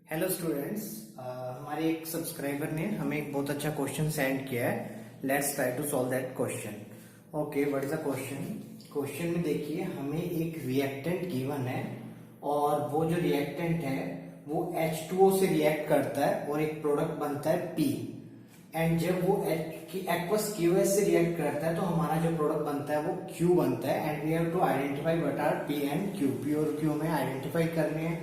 Hello students, हमारे एक subscriber ने हमें एक बहुत अच्छा क्वेश्चन सेंड किया है। Let's try to solve that question. Okay, what is the question? Question में देखिए, हमें एक रिएक्टेंट गिवन है और वो जो रिएक्टेंट है वो H2O से रिएक्ट करता है और एक प्रोडक्ट बनता है P। एंड जब वो एक्वस QS से रिएक्ट करता है तो हमारा जो प्रोडक्ट बनता है वो Q बनता है। And we have to identify what are P and Q। P और Q में आइडेंटिफाई करने हैं।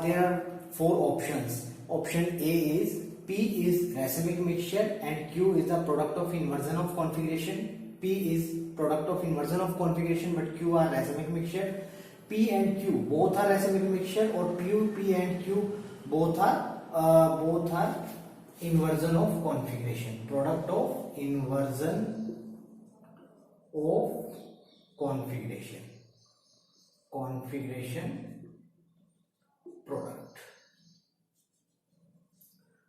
There are four options. Option A is P is racemic mixture and Q is the product of inversion of configuration. P is product of inversion of configuration but Q are racemic mixture. P and Q both are racemic mixture or P and Q both are inversion of configuration. Product of inversion of configuration. Product.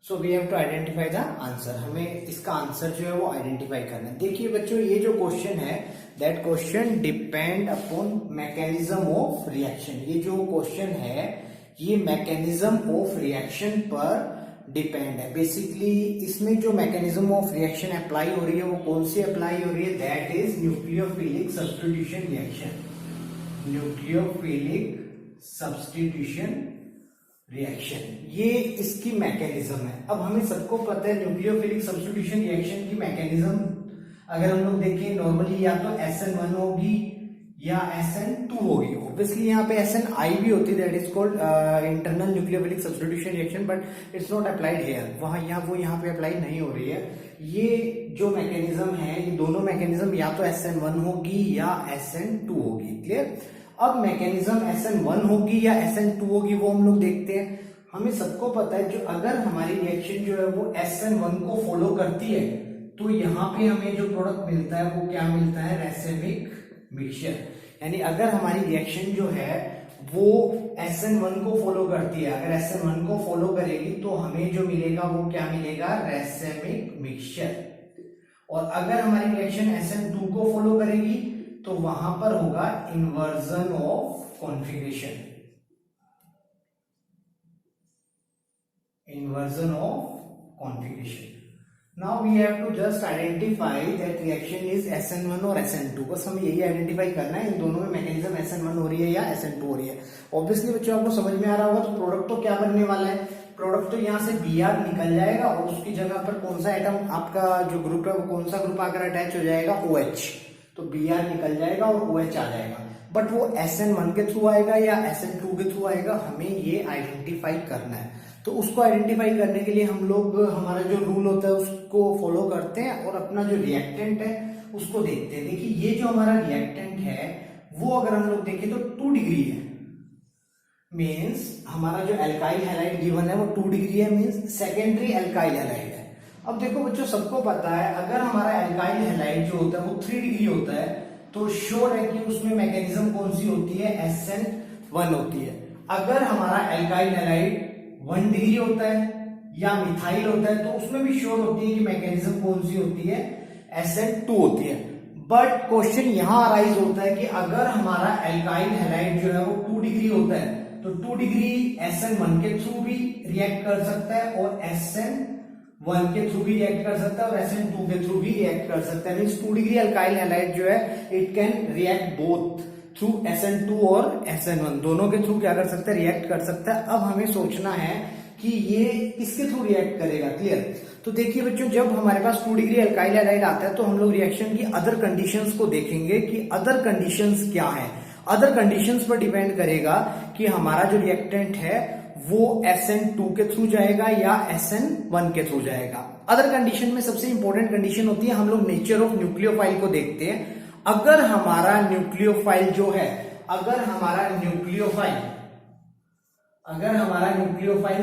So we have to identify the answer. हमें इसका answer जो है वो identify करना है। देखिए बच्चों, ये जो क्वेश्चन है that question depend upon mechanism of reaction. ये जो क्वेश्चन है ये मैकेनिज्म ऑफ रिएक्शन पर डिपेंड है। बेसिकली इसमें जो मैकेनिज्म ऑफ रिएक्शन अप्लाई हो रही है वो कौन सी अप्लाई हो रही है? That is nucleophilic substitution reaction. Nucleophilic substitution reaction, ये इसकी मैकेनिज्म है। अब हमें सबको पता है न्यूक्लियोफिलिक सब्स्टिट्यूशन रिएक्शन की मैकेनिज्म अगर हम लोग देखें नॉर्मली या तो SN1 होगी या SN2 होगी। ऑब्वियसली यहाँ पे SNI भी होती है, that is called internal nucleophilic substitution reaction, but it's not applied here. वहां यहाँ पे अप्लाई नहीं हो रही है। ये जो मैकेनिज्म है ये दोनों मैकेनिज्म या तो SN1 होगी या SN2 होगी। क्लियर? अब मैकेनिज्म SN1 होगी या SN2 होगी वो हम लोग देखते हैं। हमें सबको पता है जो अगर हमारी रिएक्शन जो है वो SN1 को फॉलो करती है तो यहाँ पे हमें जो प्रोडक्ट मिलता है वो क्या मिलता है? रैसेमिक मिक्सचर। यानी अगर हमारी रिएक्शन जो है वो SN1 को फॉलो करती है, अगर SN1 को फॉलो करेगी तो हमें जो मिलेगा वो क्या मिलेगा? रैसेमिक मिक्सचर। और अगर हमारी रिएक्शन SN2 को फॉलो करेगी तो वहां पर होगा inversion of configuration. Inversion of configuration. Now we have to just identify that reaction is SN1 और SN2। बस हमें यही आइडेंटिफाई करना है इन दोनों में मैकेनिज्म SN1 हो रही है या SN2 हो रही है। ऑब्वियसली बच्चों आपको समझ में आ रहा होगा। तो प्रोडक्ट तो क्या बनने वाला है? प्रोडक्ट तो यहाँ से Br निकल जाएगा और उसकी जगह पर कौन सा एटम आपका जो ग्रुप है वो कौन सा ग्रुप आकर अटैच हो जाएगा? OH। तो Br निकल जाएगा और OH आ जाएगा। बट वो SN1 के थ्रू आएगा या SN2 के थ्रू आएगा, हमें ये आइडेंटिफाई करना है। तो उसको आइडेंटिफाई करने के लिए हम लोग हमारा जो रूल होता है उसको फॉलो करते हैं और अपना जो रिएक्टेंट है उसको देखते हैं। देखिए ये जो हमारा रिएक्टेंट है वो अगर हम लोग देखें तो 2 डिग्री है। मीन्स हमारा जो एल्काइल हैलाइड गिवन है वो 2 डिग्री है, मीन्स सेकेंडरी एल्काइल हैलाइड है। अब देखो बच्चों, सबको पता है अगर हमारा एल्काइल हैलाइड जो होता है वो 3 डिग्री होता है तो श्योर है कि उसमें मैकेनिज्म कौन सी होती है? SN1 होती है। अगर हमारा एल्काइल हैलाइड 1 डिग्री होता है या मिथाइल होता है तो उसमें भी श्योर होती है कि मैकेनिज्म कौन सी होती है? SN2 होती है। बट क्वेश्चन यहां अराइज होता है कि अगर हमारा एल्काइल हैलाइड जो है वो 2 डिग्री होता है तो 2 डिग्री SN1 के थ्रू भी रिएक्ट कर सकता है और SN1 के थ्रू भी रिएक्ट कर सकता है और SN2 के थ्रू भी रिएक्ट कर सकता है। मींस 2 डिग्री अल्काइल हैलाइड जो है it can react both through SN2 और SN1, दोनों के थ्रू क्या कर सकता है? रिएक्ट कर सकता है। अब हमें सोचना है कि ये किसके थ्रू रिएक्ट करेगा। क्लियर? तो देखिए बच्चों, जब हमारे पास 2 डिग्री अल्काइल हैलाइड आता है तो हम लोग रिएक्शन की अदर कंडीशंस को देखेंगे कि अदर कंडीशंस क्या है। अदर कंडीशंस पर डिपेंड करेगा कि हमारा जो रिएक्टेंट है वो SN2 के थ्रू जाएगा या SN1 के थ्रू जाएगा। अदर कंडीशन में सबसे इंपॉर्टेंट कंडीशन होती है, हम लोग नेचर ऑफ न्यूक्लियोफाइल को देखते हैं। अगर हमारा न्यूक्लियोफाइल जो है, अगर हमारा न्यूक्लियोफाइल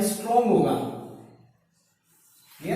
स्ट्रॉन्ग होगा,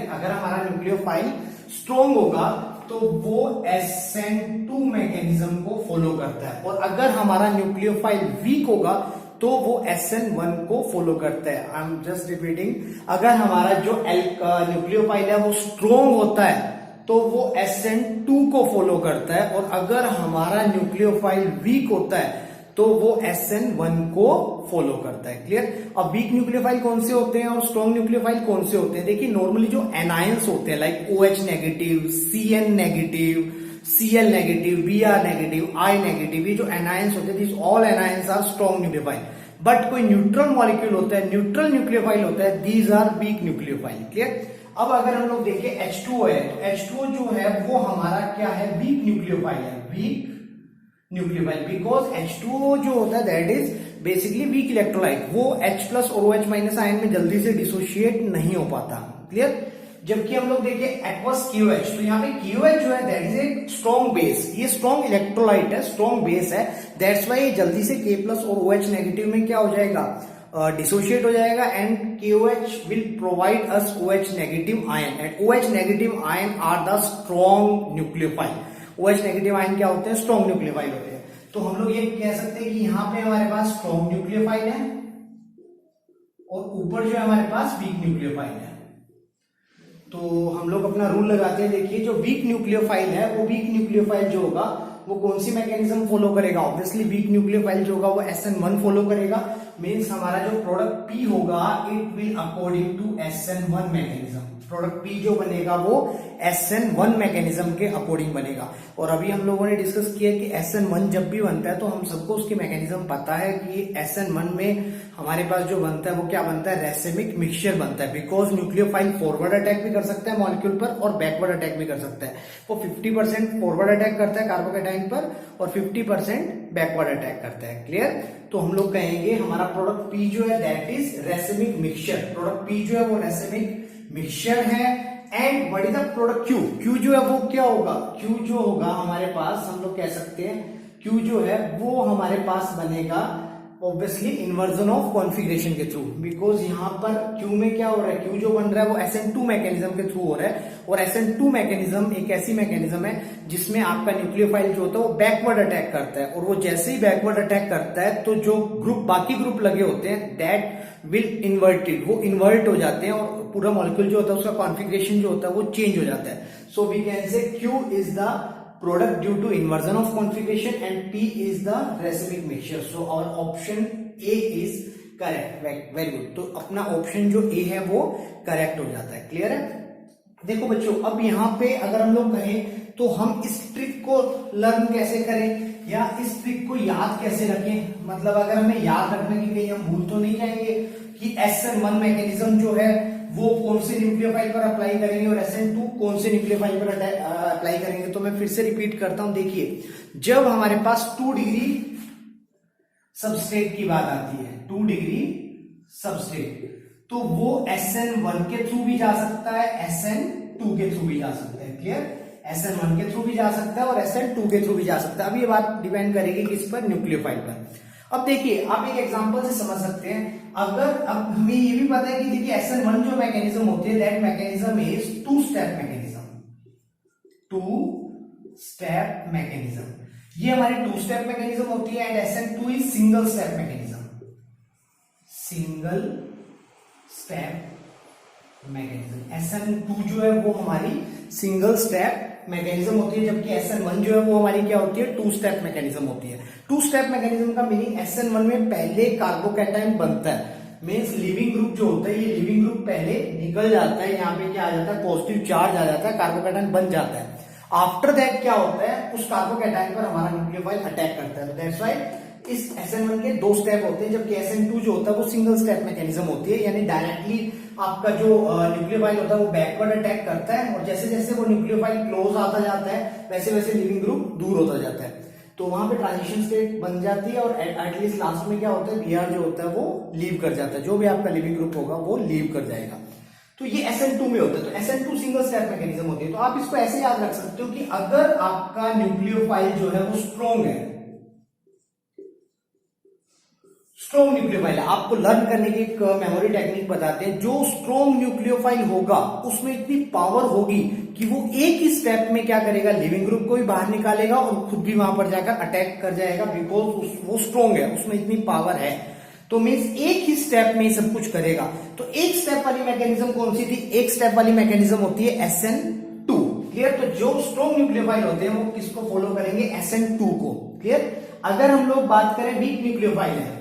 अगर हमारा न्यूक्लियोफाइल स्ट्रॉन्ग होगा तो वो SN2 मैकेनिज्म को फॉलो करता है। और अगर हमारा न्यूक्लियोफाइल वीक होगा तो वो SN1 को फॉलो करता है। आई एम जस्ट रिपीटिंग, अगर हमारा जो न्यूक्लियोफाइल है वो स्ट्रॉन्ग होता है तो वो SN2 को फॉलो करता है और अगर हमारा न्यूक्लियोफाइल वीक होता है तो वो SN1 को फॉलो करता है। क्लियर। अब वीक न्यूक्लियोफाइल कौन से होते हैं और स्ट्रॉन्ग न्यूक्लियोफाइल कौन से होते हैं? देखिए नॉर्मली जो एनायंस होते हैं like OH negative, CN negative, Cl negative, Br negative, I negative, ये जो एनायंस होते हैं this all anions are strong nucleophile. But कोई न्यूट्रल मॉलिक्यूल होता है, न्यूट्रल न्यूक्लियोफाइल होता है, these are weak nucleophile. Clear. अब अगर हम लोग देखें H2O है तो H2O जो है वो हमारा क्या है? वीक न्यूक्लियोफाइल है, वीक न्यूक्लियोफाइल, बिकॉज H2O जो होता है that is basically weak electrolyte, वो H+ और OH- आयन में जल्दी से डिसोशिएट नहीं हो पाता। क्लियर। जबकि हम लोग देखें एक्वस KOH, तो यहाँ पे KOH जो है that is a strong base, ये स्ट्रॉन्ग इलेक्ट्रोलाइट है, स्ट्रॉन्ग बेस है, दैट्स वाई ये जल्दी से K+ और OH नेगेटिव में क्या हो जाएगा? डिसोशिएट हो जाएगा and KOH will provide us OH negative ion and OH negative ion are the strong nucleophile. OH negative ion क्या होते हैं? स्ट्रॉन्ग न्यूक्लियोफाइल होते हैं। तो हम लोग ये कह सकते हैं कि यहाँ पे हमारे पास स्ट्रॉन्ग न्यूक्लियोफाइल है और ऊपर जो है हमारे पास वीक न्यूक्लियोफाइल है। तो हम लोग अपना रूल लगाते हैं। देखिए जो वीक न्यूक्लियोफाइल है वो वीक न्यूक्लियोफाइल जो होगा वो कौन सी मैकेनिज्म फॉलो करेगा? ऑब्वियसली वीक न्यूक्लियोफाइल जो होगा वो SN1 फॉलो करेगा। मींस हमारा जो प्रोडक्ट P होगा it will according to SN1 mechanism. Product P जो बनेगा वो SN1 मैकेनिज्म के अकॉर्डिंग बनेगा। और अभी हम लोगों ने डिस्कस किया कि SN1 जब भी बनता है तो हम सबको उसकी मैकेनिज्म पता है कि SN1 में हमारे पास जो बनता है वो क्या बनता है? रेसिमिक मिक्सचर बनता है, बिकॉज न्यूक्लियोफाइल फॉरवर्ड अटैक भी कर सकता है मॉलिक्यूल पर और बैकवर्ड अटैक भी कर सकता है। वो 50% फॉरवर्ड अटैक करता है कार्बोकैटायन पर और 50% बैकवर्ड अटैक करता है। क्लियर। तो हम लोग कहेंगे हमारा प्रोडक्ट P जो है that is racemic mixture. Product P जो है वो रेसिमिक मिक्सचर है। And what is the product Q? Q जो है वो क्या होगा? Q जो होगा हमारे पास हम लोग कह सकते हैं Q जो है वो हमारे पास बनेगा ऑब्वियसली इन्वर्जन ऑफ कॉन्फिगरेशन के थ्रू, बिकॉज यहाँ पर Q में क्या हो रहा है? Q जो बन रहा है वो SN2 मैकेनिज्म के थ्रू हो रहा है और SN2 मैकेनिज्म एक ऐसी मैकेनिज्म है जिसमें आपका न्यूक्लियोफाइल जो होता है वो बैकवर्ड अटैक करता है और वो जैसे ही बैकवर्ड अटैक करता है तो जो ग्रुप बाकी ग्रुप लगे होते हैं दैट विल इन्वर्टेड, वो इन्वर्ट हो जाते हैं और पूरा मॉलिक्यूल जो होता है उसका कॉन्फिगरेशन जो होता है वो चेंज हो जाता है। So we can say Q is the product due to inversion of configuration and P is the racemic mixture. So our option A is correct. Very good. तो अपना ऑप्शन जो A है वो करेक्ट हो जाता है। क्लियर है। देखो बच्चों अब यहाँ पे अगर हम लोग कहें तो हम इस ट्रिक को लर्न कैसे करें या इस ट्रिक को याद कैसे रखें? मतलब अगर हमें याद रखने की कहीं हम भूल तो नहीं जाएंगे कि SN1 मैकेनिज्म जो है वो कौन से न्यूक्लियोफाइल पर अप्लाई करेंगे और SN2 कौन से न्यूक्लियोफाइल पर अप्लाई करेंगे। तो मैं फिर से रिपीट करता हूं। देखिए जब हमारे पास 2 डिग्री सबस्ट्रेट की बात आती है, 2 डिग्री सबस्ट्रेट, तो वो SN1 के थ्रू भी जा सकता है, SN2 के थ्रू भी जा सकता है। क्लियर। SN1 के थ्रू भी जा सकता है और SN2 के थ्रू भी जा सकता है। अब ये बात डिपेंड करेगी किस पर? न्यूक्लियोफाइल पर। अब देखिए आप एक एग्जांपल से समझ सकते हैं। अगर अब हमें ये भी पता है कि देखिए SN1 जो मैकेनिज्म होती है that mechanism is 2 step mechanism. 2 step mechanism, ये हमारी 2 स्टेप मैकेनिज्म होती है and SN2 is single step mechanism. Single step mechanism SN2 जो है वो हमारी सिंगल स्टेप मैकेनिज्म होती है, जबकि SN1 जो है वो हमारी क्या होती है? 2 स्टेप मैकेनिज्म होती है। 2 स्टेप मैकेनिज्म का मीनिंग SN1 में पहले कार्बोकैटायन बनता है, मींस लिविंग ग्रुप जो होता है ये लिविंग ग्रुप पहले निकल जाता है, यहाँ पे क्या आ जाता है? पॉजिटिव चार्ज आ जाता है, कार्बोकैटायन बन जाता है। आफ्टर दैट क्या होता है? उस कार्बोकैटायन पर हमारा न्यूक्लियोफाइल अटैक करता है। तो दैट्स व्हाई इस SN1 के 2 स्टेप होते हैं, जबकि SN2 जो होता है वो सिंगल स्टेप मैकेनिज्म होती है, यानी डायरेक्टली आपका जो न्यूक्लियोफाइल होता है वो बैकवर्ड अटैक करता है और जैसे जैसे वो न्यूक्लियोफाइल क्लोज आता जाता है वैसे वैसे लिविंग ग्रुप दूर होता जाता है। तो वहां पे ट्रांजिशन स्टेट बन जाती है और एटलीस्ट लास्ट में क्या होता है? Br जो होता है वो लीव कर जाता है, जो भी आपका लिविंग ग्रुप होगा वो लीव कर जाएगा। तो ये SN2 में होता है। तो SN2 सिंगल स्टेप मैकेनिज्म होती है। तो आप इसको ऐसे याद रख सकते हो कि अगर आपका न्यूक्लियोफाइल जो है वो स्ट्रॉन्ग है, स्ट्रॉन्ग न्यूक्लियोफाइल है, आपको लर्न करने की एक मेमोरी टेक्निक बताते हैं। जो स्ट्रॉन्ग न्यूक्लियोफाइल होगा उसमें इतनी पावर होगी कि वो एक ही स्टेप में क्या करेगा? लिविंग ग्रुप को भी बाहर निकालेगा और खुद भी वहां पर जाकर अटैक कर जाएगा, बिकॉज वो स्ट्रॉन्ग है, उसमें इतनी पावर है। तो मीन्स एक ही स्टेप में ही सब कुछ करेगा। तो एक स्टेप वाली मैकेनिज्म कौन सी थी? एक स्टेप वाली मैकेनिज्म होती है SN2। क्लियर। तो जो स्ट्रॉन्ग न्यूक्लियोफाइल होते हैं वो किसको फॉलो करेंगे? SN2 को। क्लियर। अगर हम लोग बात करें वीक न्यूक्लियोफाइल है,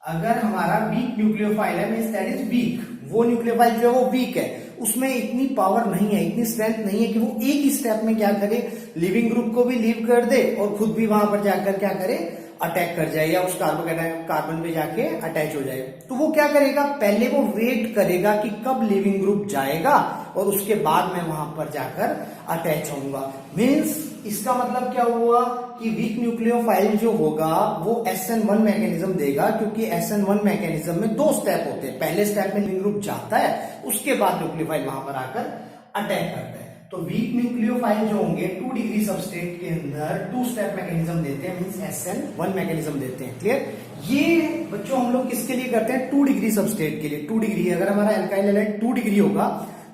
अगर हमारा वीक न्यूक्लियोफाइल है मींस दैट इज वीक, वो न्यूक्लियोफाइल जो है वो वीक है, उसमें इतनी पावर नहीं है, इतनी स्ट्रेंथ नहीं है कि वो एक ही स्टेप में क्या करे, लिविंग ग्रुप को भी लीव कर दे और खुद भी वहां पर जाकर क्या करे, अटैक कर जाए या उस कार्बन पे जाके अटैच हो जाए। तो वो क्या करेगा, पहले वो वेट करेगा कि कब लिविंग ग्रुप जाएगा और उसके बाद मैं वहां पर जाकर अटैच होऊंगा। मींस इसका मतलब क्या हुआ कि वीक न्यूक्लियोफाइल जो होगा वो SN1 मैकेनिज्म देगा, क्योंकि SN1 मैकेनिज्म में 2 स्टेप होते हैं, पहले स्टेप में लिविंग ग्रुप जाता है, उसके बाद न्यूक्लियोफाइल वहां पर आकर अटैक करता है। तो वीक न्यूक्लियोफाइल जो होंगे 2 डिग्री सबस्ट्रेट के अंदर 2 स्टेप मैकेनिज्म देते हैं, मींस SN1 मैकेनिज्म देते हैं। क्लियर? ये बच्चों हम लोग किसके लिए करते हैं, 2 डिग्री सबस्ट्रेट के लिए। 2 डिग्री, अगर हमारा एल्काइल हैलाइड 2 डिग्री होगा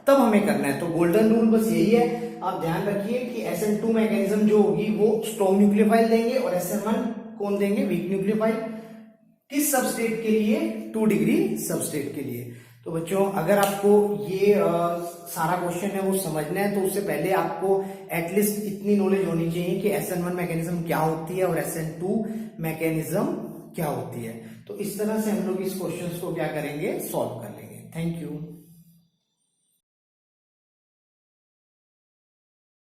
तब हमें करना है। तो गोल्डन रूल बस यही है, आप ध्यान रखिए कि SN2 मैकेनिज्म जो होगी वो स्ट्रॉन्ग न्यूक्लियोफाइल देंगे और SN1 कौन देंगे, वीक न्यूक्लियोफाइल। किस सबस्ट्रेट के लिए, 2 डिग्री सबस्ट्रेट के लिए। तो बच्चों अगर आपको ये सारा क्वेश्चन है वो समझना है, तो उससे पहले आपको एटलीस्ट इतनी नॉलेज होनी चाहिए कि SN1 मैकेनिज्म क्या होती है और SN2 मैकेनिज्म क्या होती है। तो इस तरह से हम लोग इस क्वेश्चन को क्या करेंगे, सॉल्व कर लेंगे। Thank you.